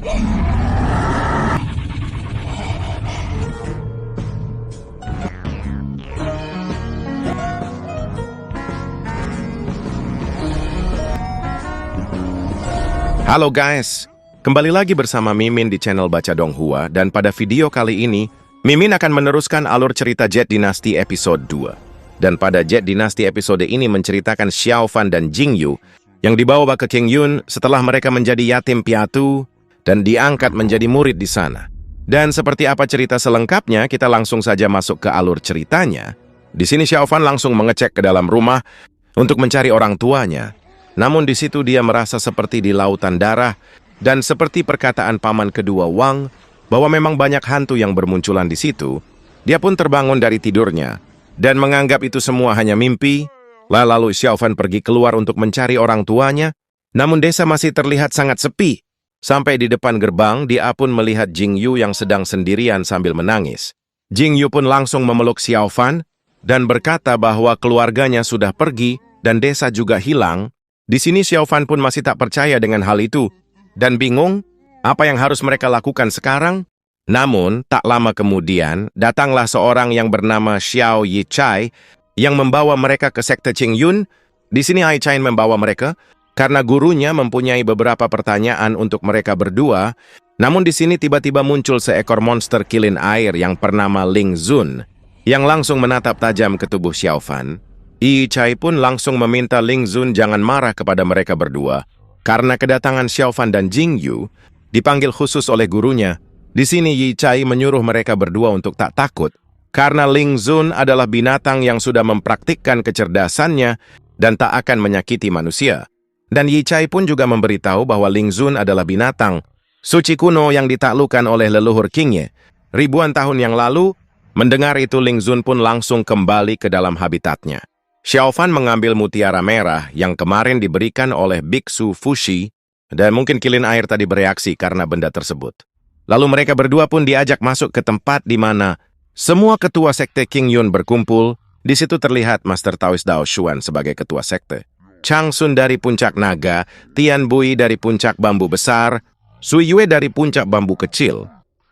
Halo guys, kembali lagi bersama Mimin di channel Baca Donghua, dan pada video kali ini, Mimin akan meneruskan alur cerita Jet Dynasty episode 2. Dan pada Jet Dynasty episode ini menceritakan Xiao Fan dan Jing Yu yang dibawa ke King Yun setelah mereka menjadi yatim piatu dan diangkat menjadi murid di sana. Dan seperti apa cerita selengkapnya, kita langsung saja masuk ke alur ceritanya. Di sini Xiao Fan langsung mengecek ke dalam rumah untuk mencari orang tuanya. Namun di situ dia merasa seperti di lautan darah, dan seperti perkataan paman kedua Wang, bahwa memang banyak hantu yang bermunculan di situ, dia pun terbangun dari tidurnya, dan menganggap itu semua hanya mimpi. Lalu Xiao Fan pergi keluar untuk mencari orang tuanya, namun desa masih terlihat sangat sepi. Sampai di depan gerbang, dia pun melihat Jing Yu yang sedang sendirian sambil menangis. Jing Yu pun langsung memeluk Xiao Fan, dan berkata bahwa keluarganya sudah pergi, dan desa juga hilang. Di sini Xiao Fan pun masih tak percaya dengan hal itu, dan bingung apa yang harus mereka lakukan sekarang. Namun, tak lama kemudian, datanglah seorang yang bernama Xiao Yichai yang membawa mereka ke sekte Qing Yun. Di sini Ai Chain membawa mereka karena gurunya mempunyai beberapa pertanyaan untuk mereka berdua. Namun di sini tiba-tiba muncul seekor monster kilin air yang bernama Ling Zun yang langsung menatap tajam ke tubuh Xiao Fan. Yi Chai pun langsung meminta Ling Zun jangan marah kepada mereka berdua, karena kedatangan Xiao Fan dan Jing Yu dipanggil khusus oleh gurunya. Di sini Yi Chai menyuruh mereka berdua untuk tak takut, karena Ling Zun adalah binatang yang sudah mempraktikkan kecerdasannya dan tak akan menyakiti manusia. Dan Yi Chai pun juga memberitahu bahwa Ling Zun adalah binatang suci kuno yang ditaklukkan oleh leluhur Qingye ribuan tahun yang lalu. Mendengar itu, Ling Zun pun langsung kembali ke dalam habitatnya. Xiao Fan mengambil mutiara merah yang kemarin diberikan oleh Biksu Fushi, dan mungkin kilin air tadi bereaksi karena benda tersebut. Lalu mereka berdua pun diajak masuk ke tempat di mana semua ketua sekte King Yun berkumpul. Di situ terlihat Master Taoist Dao Xuan sebagai ketua sekte, Chang Sun dari puncak naga, Tian Bui dari puncak bambu besar, Sui Yue dari puncak bambu kecil,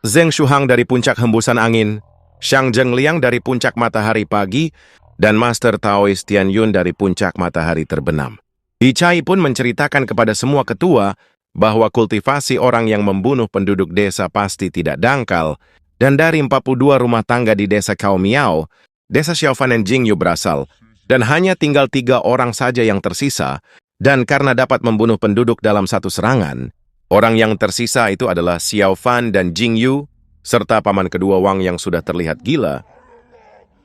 Zheng Shuhang dari puncak hembusan angin, Shang Zhengliang dari puncak matahari pagi, dan Master Taoist Tian Yun dari puncak matahari terbenam. Yi Chai pun menceritakan kepada semua ketua bahwa kultivasi orang yang membunuh penduduk desa pasti tidak dangkal, dan dari 42 rumah tangga di desa Cao Miao, desa Xiao Fan dan Jing Yu berasal, dan hanya tinggal 3 orang saja yang tersisa, dan karena dapat membunuh penduduk dalam satu serangan, orang yang tersisa itu adalah Xiao Fan dan Jing Yu, serta paman kedua Wang yang sudah terlihat gila.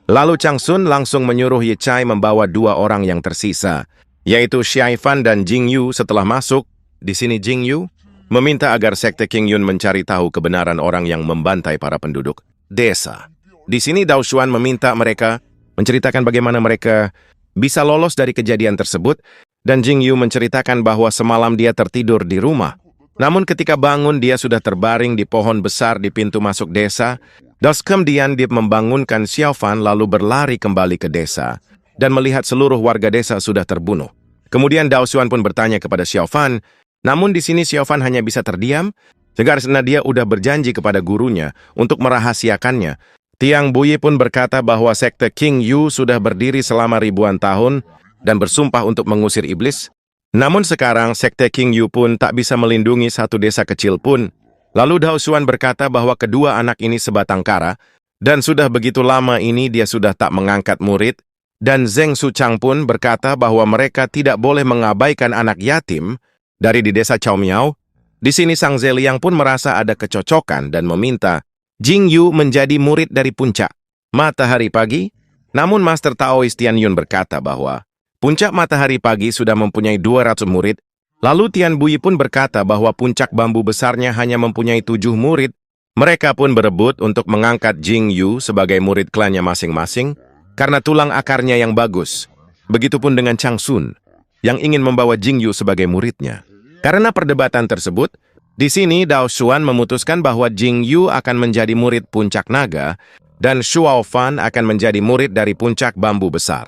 Lalu Chang Sun langsung menyuruh Yi Chai membawa 2 orang yang tersisa, yaitu Xiao Fan dan Jing Yu. Setelah masuk, di sini Jing Yu meminta agar sekte King Yun mencari tahu kebenaran orang yang membantai para penduduk desa. Di sini Dao Xuan meminta mereka menceritakan bagaimana mereka bisa lolos dari kejadian tersebut, dan Jing Yu menceritakan bahwa semalam dia tertidur di rumah. Namun ketika bangun, dia sudah terbaring di pohon besar di pintu masuk desa. Kemudian dia membangunkan Xiao Fan lalu berlari kembali ke desa dan melihat seluruh warga desa sudah terbunuh. Kemudian Dao Xuan pun bertanya kepada Xiao Fan, namun di sini Xiao Fan hanya bisa terdiam, karena dia udah berjanji kepada gurunya untuk merahasiakannya. Tiang Bui pun berkata bahwa sekte King Yu sudah berdiri selama ribuan tahun dan bersumpah untuk mengusir iblis. Namun sekarang sekte King Yu pun tak bisa melindungi satu desa kecil pun. Lalu Dao Xuan berkata bahwa kedua anak ini sebatang kara, dan sudah begitu lama ini dia sudah tak mengangkat murid, dan Zheng Suchang pun berkata bahwa mereka tidak boleh mengabaikan anak yatim dari di desa Cao Miao. Di sini Sang Zeliang pun merasa ada kecocokan dan meminta Jing Yu menjadi murid dari puncak matahari pagi. Namun Master Taoist Tian Yun berkata bahwa puncak matahari pagi sudah mempunyai 200 murid. Lalu Tian Bui pun berkata bahwa puncak bambu besarnya hanya mempunyai 7 murid. Mereka pun berebut untuk mengangkat Jing Yu sebagai murid klannya masing-masing karena tulang akarnya yang bagus. Begitupun dengan Chang Sun yang ingin membawa Jing Yu sebagai muridnya. Karena perdebatan tersebut, di sini Dao Xuan memutuskan bahwa Jing Yu akan menjadi murid puncak naga dan Xiao Fan akan menjadi murid dari puncak bambu besar.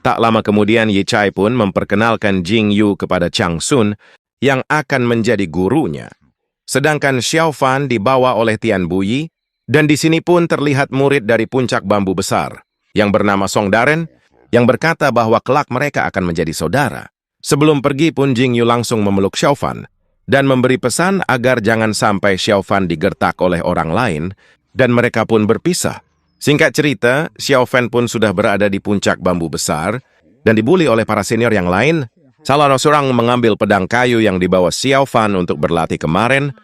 Tak lama kemudian Yi Chai pun memperkenalkan Jing Yu kepada Chang Sun yang akan menjadi gurunya. sedangkan Xiao Fan dibawa oleh Tian Buyi, dan di sini pun terlihat murid dari puncak bambu besar, yang bernama Song Daren, yang berkata bahwa kelak mereka akan menjadi saudara. Sebelum pergi pun Jing Yu langsung memeluk Xiao Fan, dan memberi pesan agar jangan sampai Xiao Fan digertak oleh orang lain, dan mereka pun berpisah. Singkat cerita, Xiao Fan pun sudah berada di puncak bambu besar, dan dibuli oleh para senior yang lain. Salah seorang mengambil pedang kayu yang dibawa Xiao Fan untuk berlatih kemarin,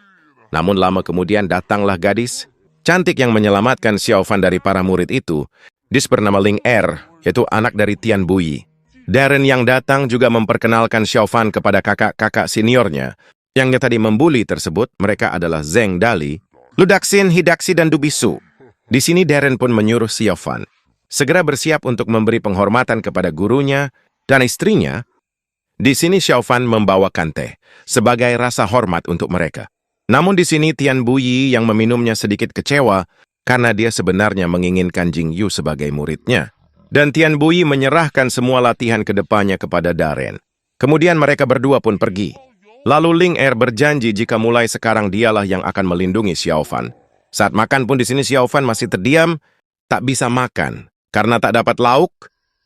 namun lama kemudian datanglah gadis cantik yang menyelamatkan Xiao Fan dari para murid itu. Dia bernama Ling Er, yaitu anak dari Tian Buyi. Daren yang datang juga memperkenalkan Xiao Fan kepada kakak-kakak seniornya, yang tadi membuli tersebut. Mereka adalah Zheng Dali, Ludaxin, Hidaxi, dan Dubisu. Di sini Daren pun menyuruh Xiao Fan segera bersiap untuk memberi penghormatan kepada gurunya dan istrinya. Di sini Xiao Fan membawakan teh sebagai rasa hormat untuk mereka. Namun di sini Tian Buyi yang meminumnya sedikit kecewa karena dia sebenarnya menginginkan Jing Yu sebagai muridnya. Dan Tian Buyi menyerahkan semua latihan ke depannya kepada Daren. Kemudian mereka berdua pun pergi. Lalu Ling Er berjanji jika mulai sekarang dialah yang akan melindungi Xiao Fan. Saat makan pun di sini Xiao Fan masih terdiam, tak bisa makan karena tak dapat lauk.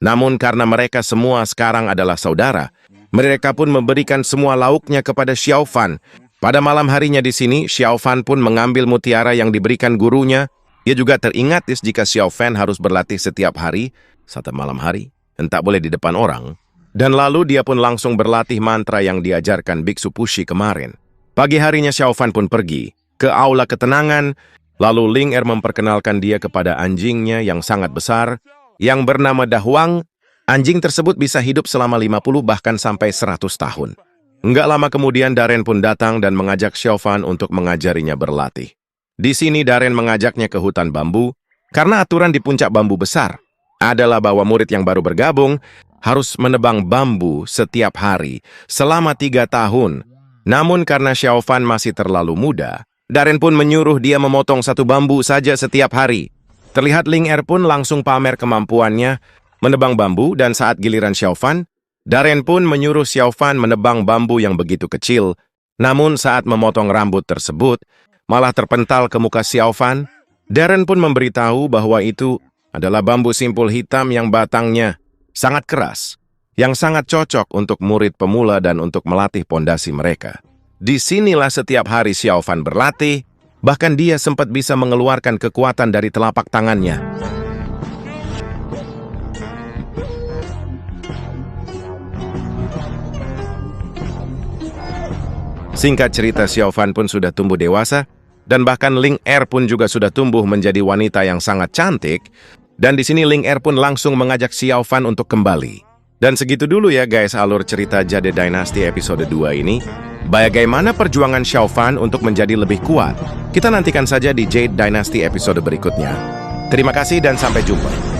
Namun karena mereka semua sekarang adalah saudara, mereka pun memberikan semua lauknya kepada Xiao Fan. Pada malam harinya di sini, Xiao Fan pun mengambil mutiara yang diberikan gurunya. Ia juga teringat jika Xiao Fan harus berlatih setiap hari, satu malam hari, dan tak boleh di depan orang. Dan lalu dia pun langsung berlatih mantra yang diajarkan Biksu Pushi kemarin. Pagi harinya Xiao Fan pun pergi ke aula ketenangan, lalu Ling Er memperkenalkan dia kepada anjingnya yang sangat besar, yang bernama Dahuang. Anjing tersebut bisa hidup selama 50 bahkan sampai 100 tahun. Enggak lama kemudian Daren pun datang dan mengajak Xiao Fan untuk mengajarinya berlatih. Di sini Daren mengajaknya ke hutan bambu, karena aturan di puncak bambu besar adalah bahwa murid yang baru bergabung harus menebang bambu setiap hari selama 3 tahun. Namun karena Xiao Fan masih terlalu muda, Daren pun menyuruh dia memotong 1 bambu saja setiap hari. Terlihat Ling Er pun langsung pamer kemampuannya menebang bambu, dan saat giliran Xiao Fan, Daren pun menyuruh Xiao Fan menebang bambu yang begitu kecil. Namun saat memotong rambut tersebut, malah terpental ke muka Xiao Fan. Daren pun memberitahu bahwa itu adalah bambu simpul hitam yang batangnya sangat keras, yang sangat cocok untuk murid pemula dan untuk melatih pondasi mereka. Disinilah setiap hari Xiao Fan berlatih, bahkan dia sempat bisa mengeluarkan kekuatan dari telapak tangannya. Singkat cerita, Xiao Fan pun sudah tumbuh dewasa, dan bahkan Ling Er pun juga sudah tumbuh menjadi wanita yang sangat cantik. Dan di sini Ling Er pun langsung mengajak Xiao Fan untuk kembali. Dan segitu dulu ya guys alur cerita Jade Dynasty episode 2 ini. Bagaimana perjuangan Xiao Fan untuk menjadi lebih kuat? Kita nantikan saja di Jade Dynasty episode berikutnya. Terima kasih dan sampai jumpa.